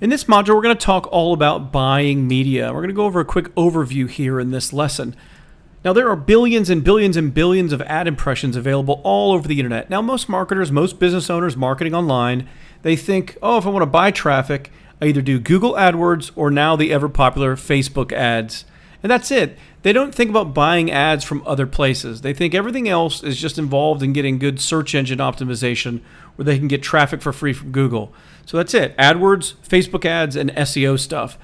In this module, we're going to talk all about buying media. We're going to go over a quick overview here in this lesson. Now, there are billions and billions and billions of ad impressions available all over the internet. Now, most marketers, most business owners marketing online, they think, oh, if I want to buy traffic, I either do Google AdWords or now the ever popular Facebook ads. And that's it. They don't think about buying ads from other places. They think everything else is just involved in getting good search engine optimization where they can get traffic for free from Google. So that's it. AdWords, Facebook ads, and SEO stuff.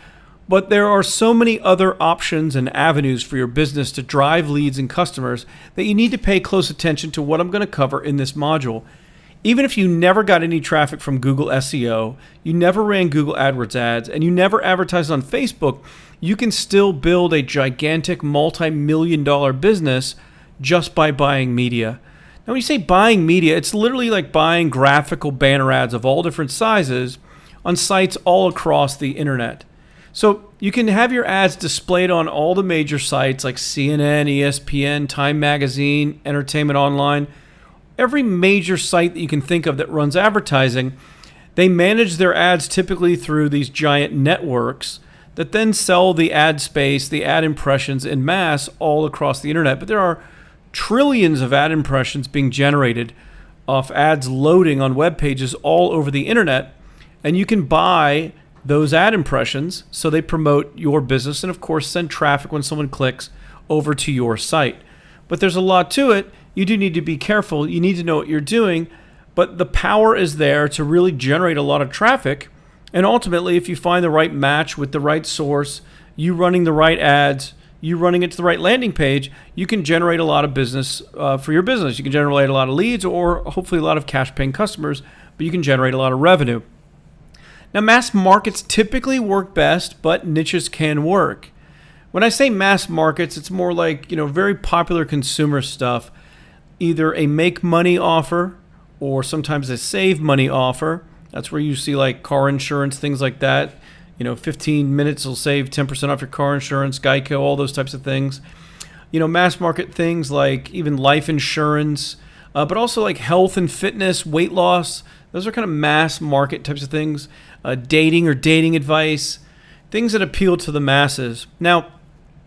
But there are so many other options and avenues for your business to drive leads and customers that you need to pay close attention to what I'm going to cover in this module. Even if you never got any traffic from Google SEO, you never ran Google AdWords ads, and you never advertised on Facebook, you can still build a gigantic multi-million-dollar business just by buying media. Now, when you say buying media, it's literally like buying graphical banner ads of all different sizes on sites all across the internet. So you can have your ads displayed on all the major sites like CNN, ESPN, Time Magazine, Entertainment Online. Every major site that you can think of that runs advertising, they manage their ads typically through these giant networks that then sell the ad space, the ad impressions en masse all across the internet. But there are trillions of ad impressions being generated off ads loading on web pages all over the internet, and you can buy those ad impressions so they promote your business and, of course, send traffic when someone clicks over to your site. But there's a lot to it. You do need to be careful. You need to know what you're doing, but the power is there to really generate a lot of traffic. And ultimately, if you find the right match with the right source, you running the right ads, you running it to the right landing page, you can generate a lot of business for your business. You can generate a lot of leads or hopefully a lot of cash-paying customers, but you can generate a lot of revenue. Now, mass markets typically work best, but niches can work. When I say mass markets, it's more like, very popular consumer stuff, either a make money offer or sometimes a save money offer. That's where you see like car insurance, things like that. 15 minutes will save 10% off your car insurance, Geico, all those types of things. Mass market things like even life insurance, but also like health and fitness, weight loss. Those are kind of mass market types of things. Dating or dating advice, things that appeal to the masses. Now,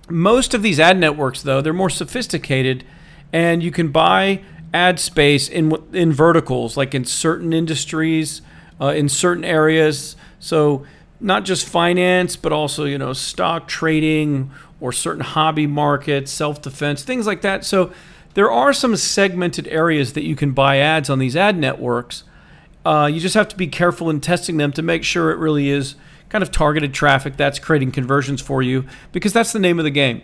most of these ad networks, though, they're more sophisticated, and you can buy ad space in verticals, like in certain industries, in certain areas. So not just finance, but also, stock trading or certain hobby markets, self-defense, things like that. So there are some segmented areas that you can buy ads on these ad networks. You just have to be careful in testing them to make sure it really is kind of targeted traffic that's creating conversions for you, because that's the name of the game.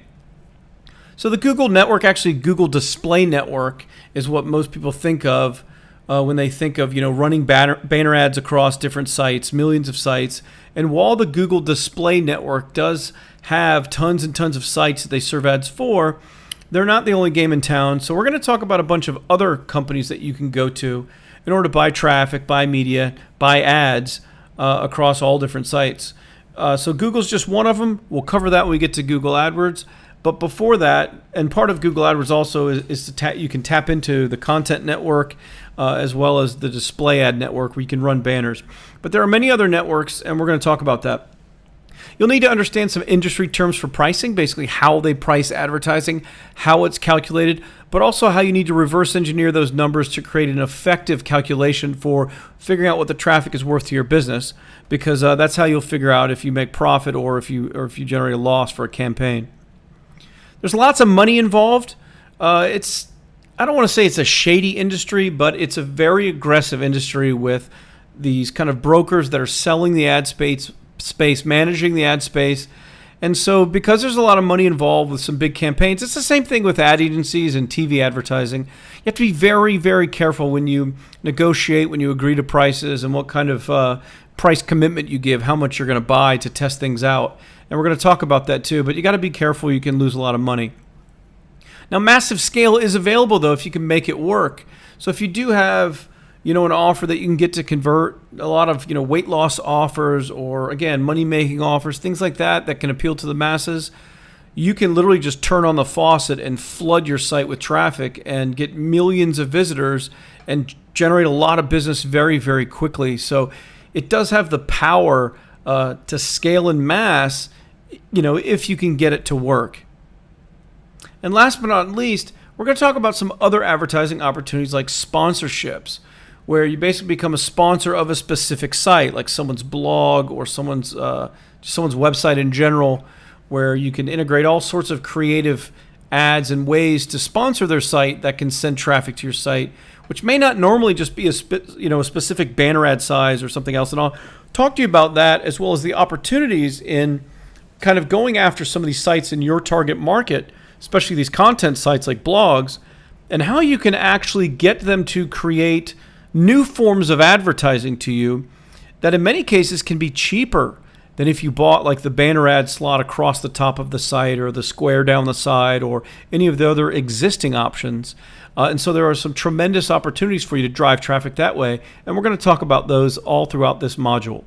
So the Google network, actually Google Display Network, is what most people think of when they think of running banner ads across different sites, millions of sites. And while the Google Display Network does have tons and tons of sites that they serve ads for, they're not the only game in town. So we're going to talk about a bunch of other companies that you can go to in order to buy traffic, buy media, buy ads across all different sites. So Google's just one of them. We'll cover that when we get to Google AdWords. But before that, and part of Google AdWords also is you can tap into the content network as well as the display ad network where you can run banners. But there are many other networks, and we're going to talk about that. You'll need to understand some industry terms for pricing, basically how they price advertising, how it's calculated, but also how you need to reverse engineer those numbers to create an effective calculation for figuring out what the traffic is worth to your business, because that's how you'll figure out if you make profit or if you generate a loss for a campaign. There's lots of money involved. I don't want to say it's a shady industry, but it's a very aggressive industry with these kind of brokers that are selling the ad space, managing the ad space. And so because there's a lot of money involved with some big campaigns, it's the same thing with ad agencies and TV advertising. You have to be very, very careful when you negotiate, when you agree to prices, and what kind of price commitment you give, how much you're going to buy to test things out. And we're going to talk about that too, but you got to be careful. You can lose a lot of money. Now, massive scale is available, though, if you can make it work. So if you do have an offer that you can get to convert, a lot of, weight loss offers or, again, money-making offers, things like that can appeal to the masses, you can literally just turn on the faucet and flood your site with traffic and get millions of visitors and generate a lot of business very, very quickly. So it does have the power to scale in mass, if you can get it to work. And last but not least, we're going to talk about some other advertising opportunities like sponsorships, where you basically become a sponsor of a specific site, like someone's blog or someone's website in general, where you can integrate all sorts of creative ads and ways to sponsor their site that can send traffic to your site, which may not normally just be a specific banner ad size or something else. And I'll talk to you about that, as well as the opportunities in kind of going after some of these sites in your target market, especially these content sites like blogs, and how you can actually get them to create new forms of advertising to you that in many cases can be cheaper than if you bought like the banner ad slot across the top of the site or the square down the side or any of the other existing options. And so there are some tremendous opportunities for you to drive traffic that way. And we're going to talk about those all throughout this module.